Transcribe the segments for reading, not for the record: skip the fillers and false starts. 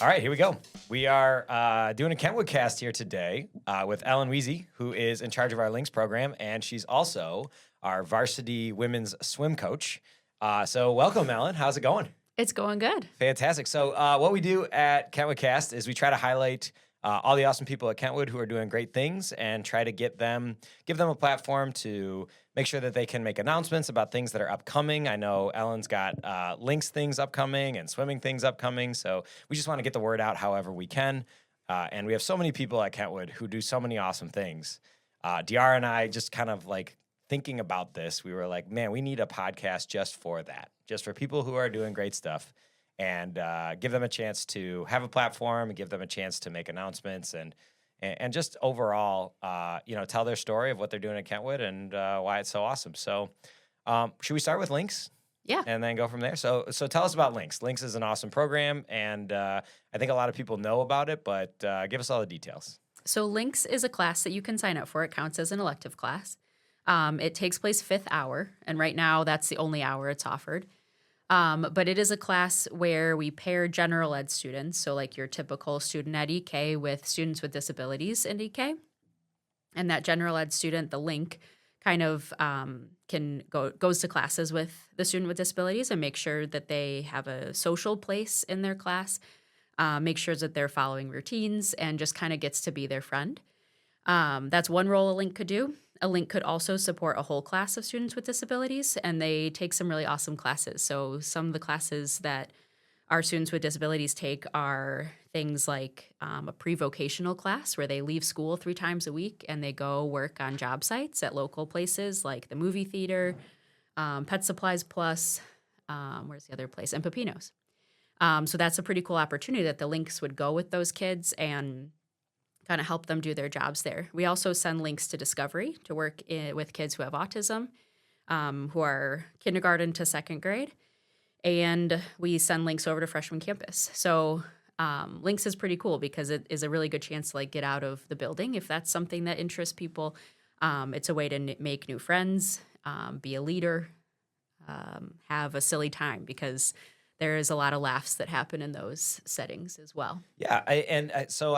All right, here we go. We are doing a Kentwood Cast here today with Ellen Wiese, who is in charge of our Links program, and she's also our varsity women's swim coach. So welcome, Ellen. How's it going? It's going good. Fantastic. So what we do at Kentwood Cast is we try to highlight all the awesome people at Kentwood who are doing great things and try to give them a platform to make sure that they can make announcements about things that are upcoming. I know Ellen's got links things upcoming and swimming things upcoming. So we just want to get the word out however we can. And we have so many people at Kentwood who do so many awesome things. DR and I just kind of like thinking about this, we were like, man, we need a podcast just for that, just for people who are doing great stuff. And give them a chance to have a platform and give them a chance to make announcements and just overall, tell their story of what they're doing at Kentwood and why it's so awesome. So should we start with Links? Yeah. And then go from there. So tell us about Links. Links is an awesome program, and I think a lot of people know about it, but give us all the details. So Links is a class that you can sign up for. It counts as an elective class. It takes place 5th hour, and right now that's the only hour it's offered. But it is a class where we pair general ed students, so like your typical student at EK, with students with disabilities in EK. And that general ed student, the link, kind of goes to classes with the student with disabilities and make sure that they have a social place in their class, make sure that they're following routines, and just kind of gets to be their friend. That's one role a link could do. A link could also support a whole class of students with disabilities, and they take some really awesome classes. So some of the classes that our students with disabilities take are things like a pre-vocational class where they leave school 3 times a week and they go work on job sites at local places like the movie theater, Pet Supplies Plus, where's the other place? And Pepinos. So that's a pretty cool opportunity that the links would go with those kids and kind of help them do their jobs there. We also send links to Discovery to work with kids who have autism, who are kindergarten to 2nd grade. And we send links over to freshman campus. So links is pretty cool because it is a really good chance to like get out of the building if that's something that interests people. It's a way to make new friends, be a leader, have a silly time because there is a lot of laughs that happen in those settings as well. Yeah, so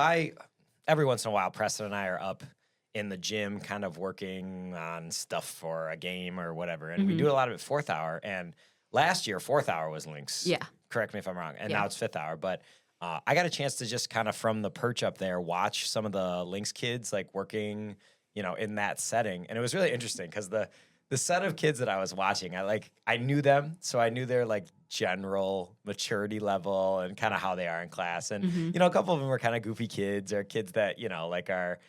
every once in a while, Preston and I are up in the gym kind of working on stuff for a game or whatever. And we do a lot of it 4th hour. And last year, 4th hour was Links. Yeah. Correct me if I'm wrong. And now it's 5th hour. But I got a chance to just kind of from the perch up there watch some of the Links kids like working, in that setting. And it was really interesting because the set of kids that I was watching, I knew them. So I knew their like general maturity level and kind of how they are in class. And, a couple of them were kind of goofy kids or kids that, are,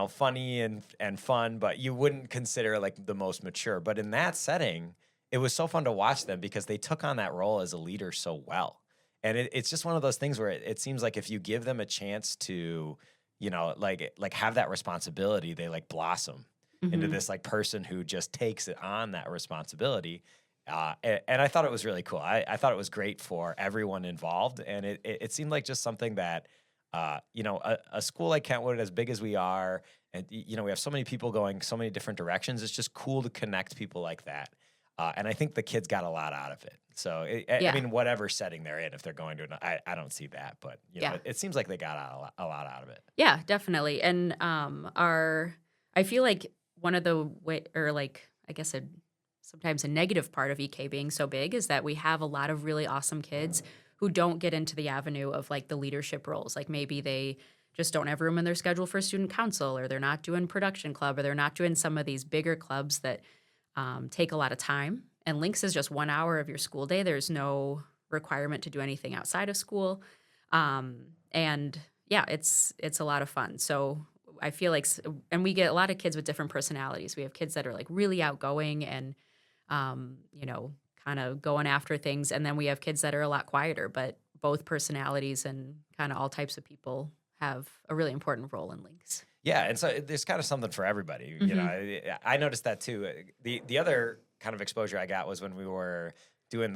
funny and fun, but you wouldn't consider like the most mature. But in that setting, it was so fun to watch them because they took on that role as a leader so well. And it's just one of those things where it seems like if you give them a chance to, like have that responsibility, they like blossom into this like person who just takes it on that responsibility. And I thought it was really cool. I thought it was great for everyone involved. And it seemed like just something that, a school like Kentwood, as big as we are, and, we have so many people going so many different directions. It's just cool to connect people like that. And I think the kids got a lot out of it. So, I mean, whatever setting they're in, if they're going to, I don't see that. But, it seems like they got a lot out of it. Yeah, definitely. And I feel like one of the sometimes a negative part of EK being so big is that we have a lot of really awesome kids who don't get into the avenue of like the leadership roles. Like maybe they just don't have room in their schedule for student council, or they're not doing production club, or they're not doing some of these bigger clubs that take a lot of time. And Links is just 1 hour of your school day. There's no requirement to do anything outside of school. And yeah, it's a lot of fun. So I feel like, and we get a lot of kids with different personalities. We have kids that are like really outgoing and, kind of going after things. And then we have kids that are a lot quieter, but both personalities and kind of all types of people have a really important role in Links. Yeah, and so there's kind of something for everybody. I noticed that too. The other kind of exposure I got was when we were doing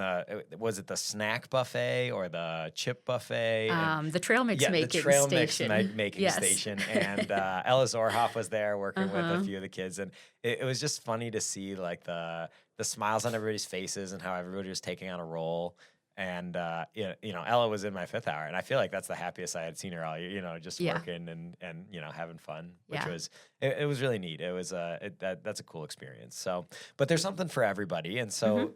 was it the snack buffet or the chip buffet? The trail mix making station. The trail mix making station. And Ella Zorhoff was there working with a few of the kids. And it was just funny to see like the smiles on everybody's faces and how everybody was taking on a role. And Ella was in my 5th hour, and I feel like that's the happiest I had seen her all year. Just working and having fun, which was it was really neat. It was that's a cool experience. So, but there's something for everybody, and so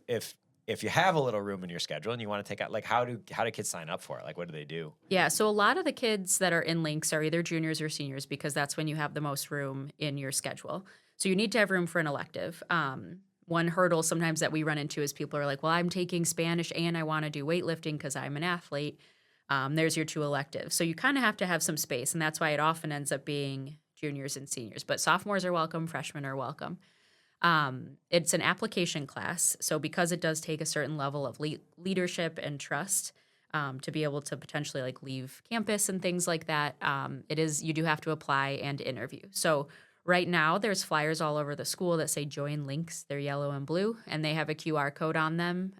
if you have a little room in your schedule and you want to take out, like, how do kids sign up for it? Like, what do they do? Yeah, so a lot of the kids that are in links are either juniors or seniors because that's when you have the most room in your schedule. So you need to have room for an elective. One hurdle sometimes that we run into is people are like, well, I'm taking Spanish and I want to do weightlifting because I'm an athlete. There's your 2 electives. So you kind of have to have some space, and that's why it often ends up being juniors and seniors. But sophomores are welcome, freshmen are welcome. It's an application class, so because it does take a certain level of leadership and trust to be able to potentially like leave campus and things like that, you do have to apply and interview. So right now, there's flyers all over the school that say join links. They're yellow and blue, and they have a QR code on them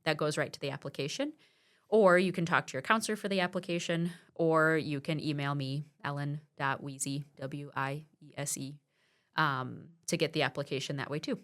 that goes right to the application. Or you can talk to your counselor for the application, or you can email me, ellen.wiese, Wiese, to get the application that way too.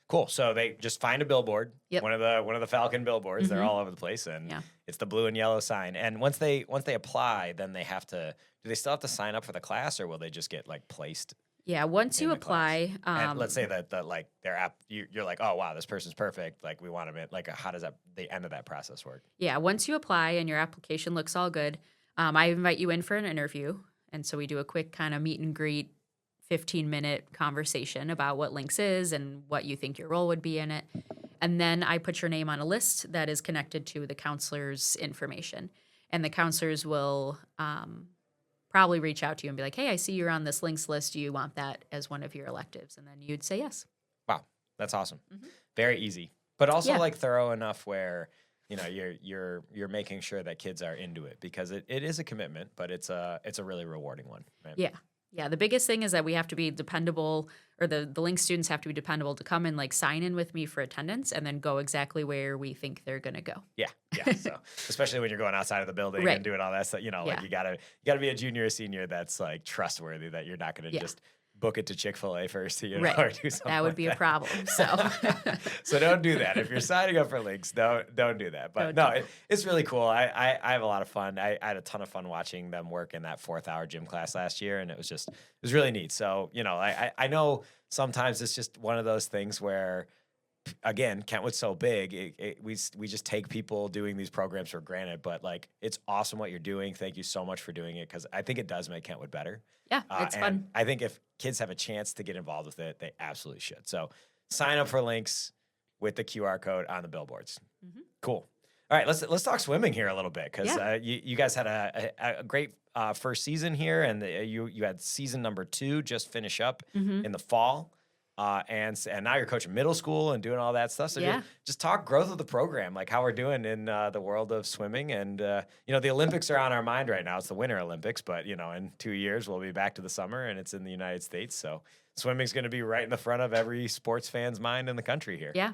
Cool. So they just find a billboard, Yep. one of the Falcon billboards. They're all over the place, and it's the blue and yellow sign. And once they apply, then they have to. Do they still have to sign up for the class, or will they just get like placed? Yeah, once you apply, and let's say that like their app, you're like, oh wow, this person's perfect. Like we want them in. Like how does the end of that process work? Yeah, once you apply and your application looks all good, I invite you in for an interview, and so we do a quick kind of meet and greet, 15-minute conversation about what Links is and what you think your role would be in it. And then I put your name on a list that is connected to the counselor's information. And the counselors will probably reach out to you and be like, hey, I see you're on this Links list. Do you want that as one of your electives? And then you'd say yes. Wow, that's awesome. Very easy, but also like thorough enough where you're making sure that kids are into it, because it is a commitment, but it's a really rewarding one. Right? Yeah. Yeah, the biggest thing is that we have to be dependable, or the Link students have to be dependable to come and like sign in with me for attendance and then go exactly where we think they're going to go. Yeah. So especially when you're going outside of the building and doing all that stuff, like you gotta be a junior or senior that's like trustworthy, that you're not going to just book it to Chick-fil-A first, or do something. That would be a problem. So, so don't do that. If you're signing up for Links, don't do that. But it's really cool. I have a lot of fun. I had a ton of fun watching them work in that 4th hour gym class last year, and it was really neat. So, I know sometimes it's just one of those things where, again, Kentwood's so big, we just take people doing these programs for granted, but like, it's awesome what you're doing. Thank you so much for doing it, because I think it does make Kentwood better. Yeah, it's fun. I think if kids have a chance to get involved with it, they absolutely should. So sign up for Links with the QR code on the billboards. Cool. All right, let's talk swimming here a little bit, because you guys had a great first season here, and you had season number 2 just finish up in the fall. And now you're coaching middle school and doing all that stuff. So just talk growth of the program, like how we're doing in the world of swimming. And, the Olympics are on our mind right now. It's the Winter Olympics, but, in 2 years, we'll be back to the summer, and it's in the United States. So swimming's going to be right in the front of every sports fan's mind in the country here. Yeah.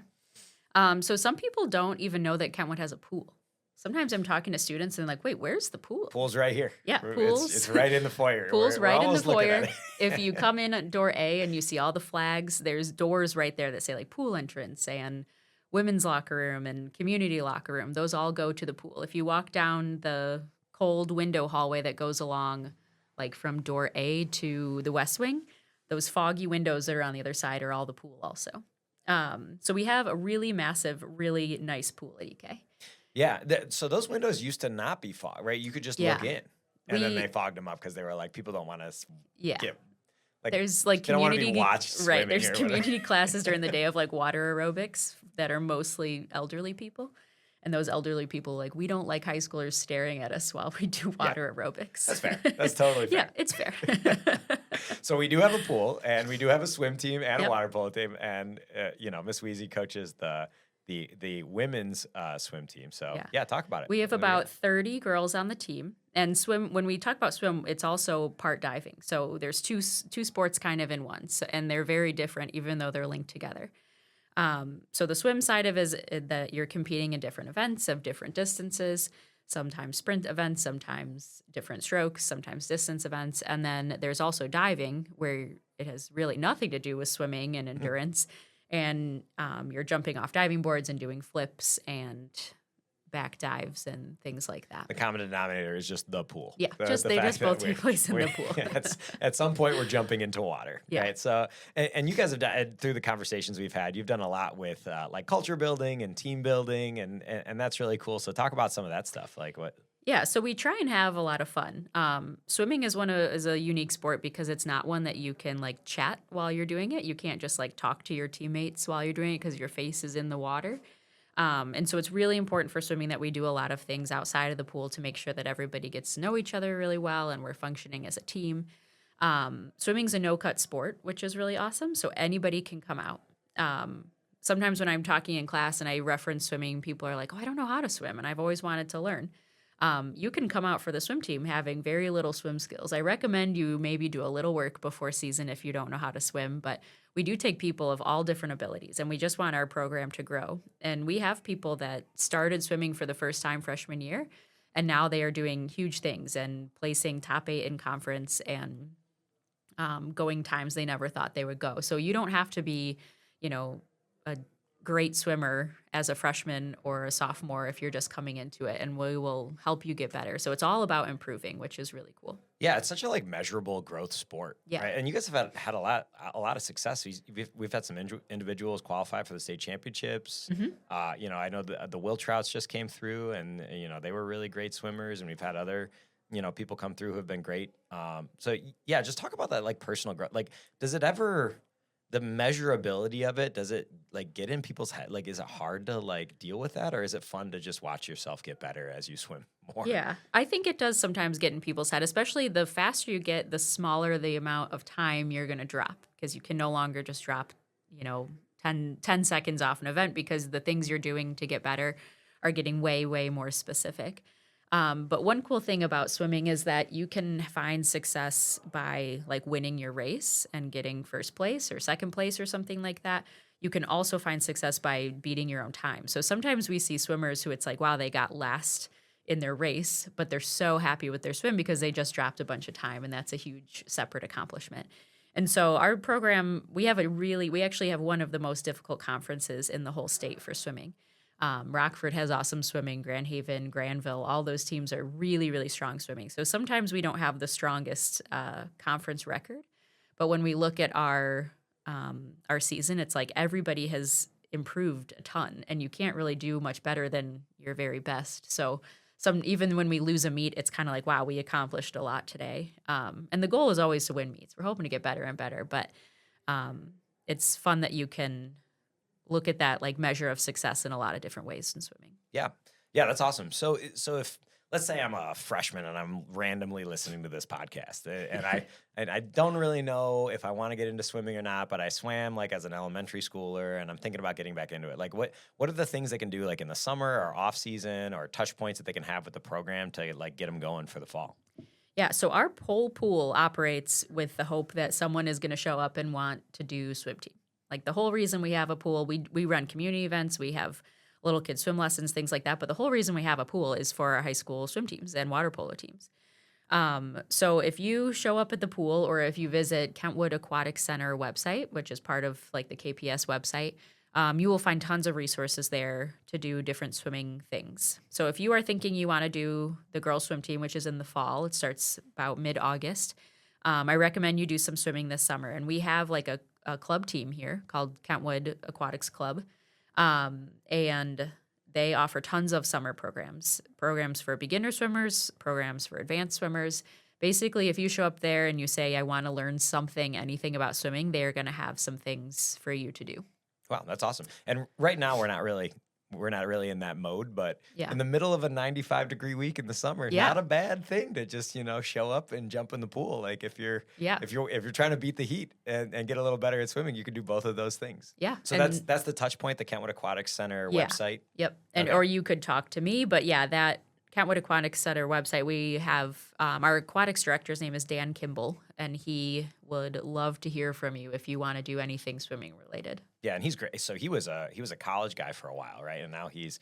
So some people don't even know that Kentwood has a pool. Sometimes I'm talking to students and like, wait, where's the pool? Pool's right here. Yeah, pool's. It's right in the foyer. Pool's right in the foyer. If you come in at door A and you see all the flags, there's doors right there that say like pool entrance and women's locker room and community locker room. Those all go to the pool. If you walk down the cold window hallway that goes along like from door A to the west wing, those foggy windows that are on the other side are all the pool also. So we have a really massive, really nice pool at EK. Yeah, so those windows used to not be fogged, right? You could just look in, and then they fogged them up because they were like, people don't want to get, like, there's like community right. There's community classes during the day of like water aerobics that are mostly elderly people, and those elderly people like, we don't like high schoolers staring at us while we do water aerobics. That's fair. That's totally fair. Yeah, it's fair. So we do have a pool, and we do have a swim team and a water polo team, and Miss Wiese coaches the women's swim team. So talk about it. We have about 30 girls on the team, and when we talk about swim, it's also part diving. So there's two sports kind of in one, and they're very different, even though they're linked together. So the swim side of it is that you're competing in different events of different distances, sometimes sprint events, sometimes different strokes, sometimes distance events. And then there's also diving, where it has really nothing to do with swimming and endurance. And you're jumping off diving boards and doing flips and back dives and things like that. The common denominator is just the pool. Yeah, The they fact just that both take place in the pool. At some point, we're jumping into water, Yeah. right? So, and you guys have done, through the conversations we've had, you've done a lot with like culture building and team building, and that's really cool. So talk about some of that stuff, like what. Yeah, so we try and have a lot of fun. Swimming is is a unique sport because it's not one that you can like chat while you're doing it. You can't just like talk to your teammates while you're doing it because your face is in the water. And so it's really important for swimming that we do a lot of things outside of the pool to make sure that everybody gets to know each other really well and we're functioning as a team. Swimming's a no-cut sport, which is really awesome. So anybody can come out. Sometimes when I'm talking in class and I reference swimming, people are like, "Oh, I don't know how to swim," and I've always wanted to learn. You can come out for the swim team having very little swim skills. I recommend you maybe do a little work before season if you don't know how to swim, but we do take people of all different abilities, and we just want our program to grow. And we have people that started swimming for the first time freshman year, and now they are doing huge things and placing top 8 in conference and going times they never thought they would go. So you don't have to be, a great swimmer as a freshman or a sophomore if you're just coming into it, and we will help you get better. So it's all about improving, which is really cool. Yeah, it's such a like measurable growth sport. Yeah. Right? And you guys have had a lot of success. We've had some individuals qualify for the state championships. I know the Will Trouts just came through, and they were really great swimmers, and we've had other people come through who have been great. So yeah, just talk about that like personal growth. Like, does it ever, the measurability of it, does it like get in people's head? Like, is it hard to like deal with that, or is it fun to just watch yourself get better as you swim more? Yeah, I think it does sometimes get in people's head, especially the faster you get, the smaller the amount of time you're going to drop, because you can no longer just drop, 10 seconds off an event because the things you're doing to get better are getting way, way more specific. But one cool thing about swimming is that you can find success by like winning your race and getting first place or second place or something like that. You can also find success by beating your own time. So sometimes we see swimmers who it's like, wow, they got last in their race, but they're so happy with their swim because they just dropped a bunch of time, and that's a huge separate accomplishment. And so our program, we actually have one of the most difficult conferences in the whole state for swimming. Rockford has awesome swimming, Grand Haven, Granville, all those teams are really, really strong swimming. So sometimes we don't have the strongest conference record, but when we look at our season, it's like everybody has improved a ton, and you can't really do much better than your very best. So even when we lose a meet, it's kind of like, wow, we accomplished a lot today. And the goal is always to win meets. We're hoping to get better and better, but it's fun that you can look at that like measure of success in a lot of different ways in swimming. Yeah, that's awesome. So if let's say I'm a freshman and I'm randomly listening to this podcast, and I don't really know if I want to get into swimming or not, but I swam like as an elementary schooler, and I'm thinking about getting back into it. Like, what are the things they can do like in the summer or off season, or touch points that they can have with the program to like get them going for the fall? Yeah, so our whole pool operates with the hope that someone is going to show up and want to do swim team. Like the whole reason we have a pool, we run community events, we have little kids swim lessons, things like that. But the whole reason we have a pool is for our high school swim teams and water polo teams. So if you show up at the pool, or if you visit Kentwood Aquatic Center website, which is part of like the KPS website, you will find tons of resources there to do different swimming things. So if you are thinking you want to do the girls swim team, which is in the fall, it starts about mid-August. I recommend you do some swimming this summer. And we have like a club team here called Kentwood Aquatics Club. And they offer tons of summer programs for beginner swimmers, programs for advanced swimmers. Basically, if you show up there and you say, I want to learn anything about swimming, they're going to have some things for you to do. Wow, that's awesome. And right now we're not really in that mode, but in the middle of a 95-degree week in the summer, not a bad thing to just, show up and jump in the pool. Like if you're trying to beat the heat and get a little better at swimming, you can do both of those things. Yeah. So that's the touch point, the Kentwood Aquatics Center website. Yep. And or you could talk to me, but that Kentwood Aquatics Center website, we have our aquatics director's name is Dan Kimball, and he would love to hear from you if you want to do anything swimming related. Yeah, and he's great. So he was a college guy for a while, right? And now he's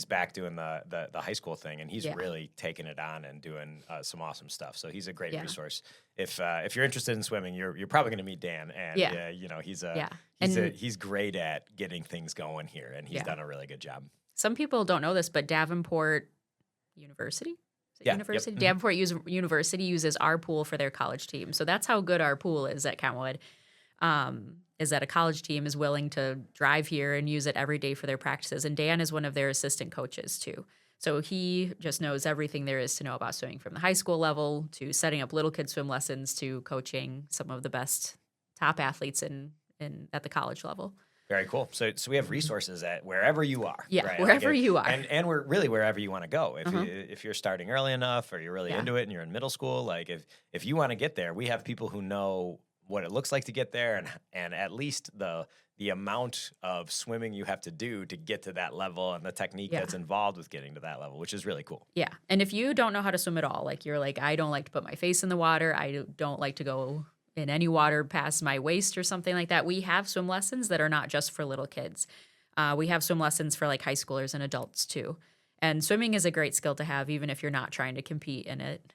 back doing the high school thing, and he's really taking it on and doing some awesome stuff. So he's a great resource. If you're interested in swimming, you're probably going to meet Dan, and he's great at getting things going here, and he's done a really good job. some people don't know this, but Davenport University? Is it Yeah, University? yep. Davenport University uses our pool for their college team. So that's how good our pool is at Kentwood. Is that a college team is willing to drive here and use it every day for their practices. And Dan is one of their assistant coaches too. So he just knows everything there is to know about swimming, from the high school level to setting up little kid swim lessons to coaching some of the best top athletes at the college level. Very cool. So we have resources at wherever you are. Yeah, right? wherever you are. And we're really wherever you want to go. If you're starting early enough, or you're really into it and you're in middle school, like if you want to get there, we have people who know what it looks like to get there, and at least the amount of swimming you have to do to get to that level, and the technique that's involved with getting to that level, which is really cool. Yeah. And if you don't know how to swim at all, like you're like, I don't like to put my face in the water, I don't like to go in any water past my waist or something like that, we have swim lessons that are not just for little kids. We have swim lessons for like high schoolers and adults too. And swimming is a great skill to have, even if you're not trying to compete in it.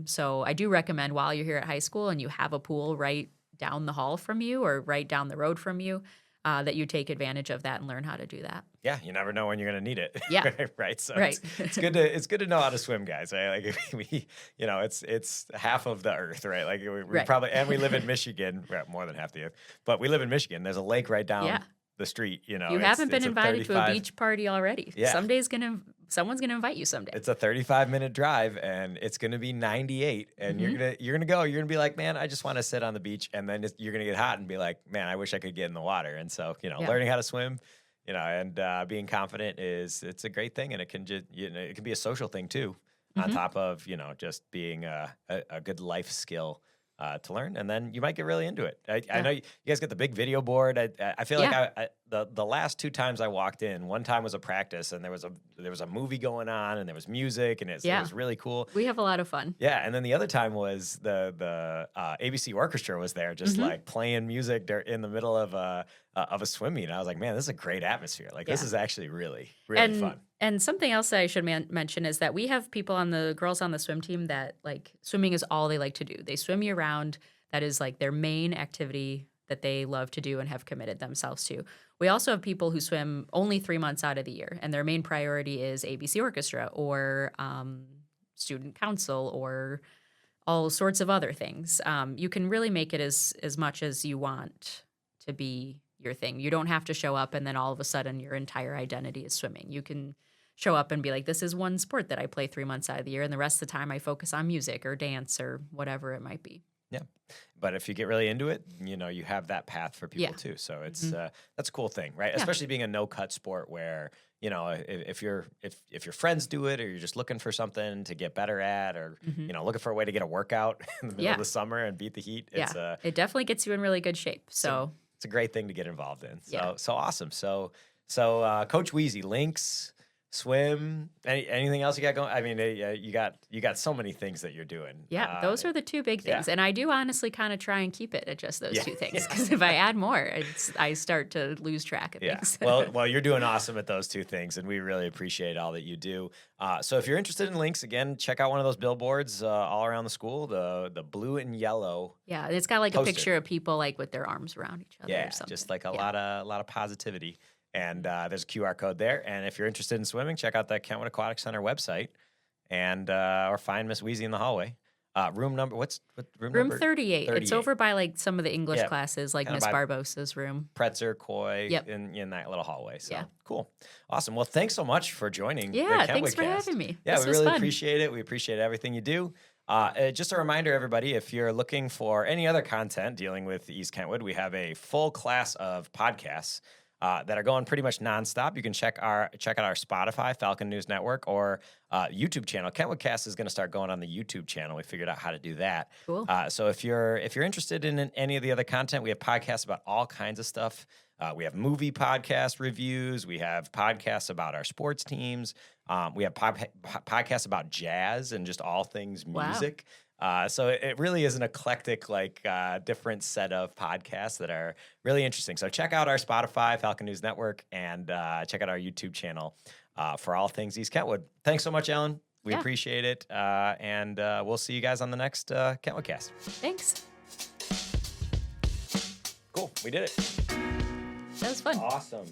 So I do recommend, while you're here at high school and you have a pool right down the hall from you or right down the road from you, that you take advantage of that and learn how to do that. Yeah, you never know when you're going to need it. Yeah. Right. So right. It's good to know how to swim, guys. Right? Like it's half of the earth, right? Like we probably, and we live in Michigan, more than half the earth, but we live in Michigan. There's a lake right down the street. You haven't been invited to a beach party already. Yeah. Someone's gonna invite you someday. It's a 35-minute drive, and it's gonna be 98, and you're gonna be like, man, I just want to sit on the beach, and then you're gonna get hot and be like, man, I wish I could get in the water. And so learning how to swim, and being confident it's a great thing, and it can just it can be a social thing too, on top of just being a good life skill to learn, and then you might get really into it. I know you guys get the big video board. I feel like the last 2 times I walked in, one time was a practice, and there was a movie going on, and there was music, and it was really cool. We have a lot of fun. Yeah, and then the other time was the ABC orchestra was there, just like playing music in the middle of a swim meet. And I was like, man, this is a great atmosphere. Like this is actually really fun. And something else that I should mention is that we have girls on the swim team that like swimming is all they like to do. They swim year round. That is like their main activity that they love to do and have committed themselves to. We also have people who swim only 3 months out of the year, and their main priority is ABC orchestra or student council or all sorts of other things. You can really make it as much as you want to be your thing. You don't have to show up and then all of a sudden your entire identity is swimming. You can show up and be like, this is one sport that I play 3 months out of the year, and the rest of the time I focus on music or dance or whatever it might be. Yeah. But if you get really into it, you have that path for people too. So it's that's a cool thing, right? Yeah. Especially being a no-cut sport where, if your friends do it, or you're just looking for something to get better at, or looking for a way to get a workout in the middle of the summer and beat the heat, it definitely gets you in really good shape. So it's a great thing to get involved in. So awesome. So Coach Wiese, links, swim, anything else you got going? I mean, you got so many things that you're doing. Yeah, those are the 2 big things. And I do honestly kind of try and keep it at just those 2 things, because if I add more, I start to lose track of things. Well, you're doing awesome at those 2 things, and we really appreciate all that you do. So if you're interested in links, again, check out one of those billboards all around the school, the blue and yellow. Yeah, it's got like poster. A picture of people like with their arms around each other. Yeah, or something. Just like a lot of positivity. And there's a QR code there. And if you're interested in swimming, check out that Kentwood Aquatic Center website, and or find Miss Wiese in the hallway. Room number? What's room number? 38. It's over by like some of the English classes, like Miss Barbossa's room. Pretzer, Koi, in that little hallway. So cool, awesome. Well, thanks so much for joining. the Kentwood thanks for Cast. having me. Yeah, this we really fun. appreciate it. We appreciate everything you do. Just a reminder, everybody, if you're looking for any other content dealing with East Kentwood, we have a full class of podcasts that are going pretty much nonstop. You can check out our Spotify, Falcon News Network, or YouTube channel. Kentwood Cast is going to start going on the YouTube channel. We figured out how to do that. Cool. So if you're interested in any of the other content, we have podcasts about all kinds of stuff. We have movie podcast reviews. We have podcasts about our sports teams. We have podcasts about jazz and just all things music. Wow. So it really is an eclectic, different set of podcasts that are really interesting. So check out our Spotify, Falcon News Network, and check out our YouTube channel for all things East Kentwood. Thanks so much, Ellen. We appreciate it. And we'll see you guys on the next Kentwood Cast. Thanks. Cool. We did it. That was fun. Awesome.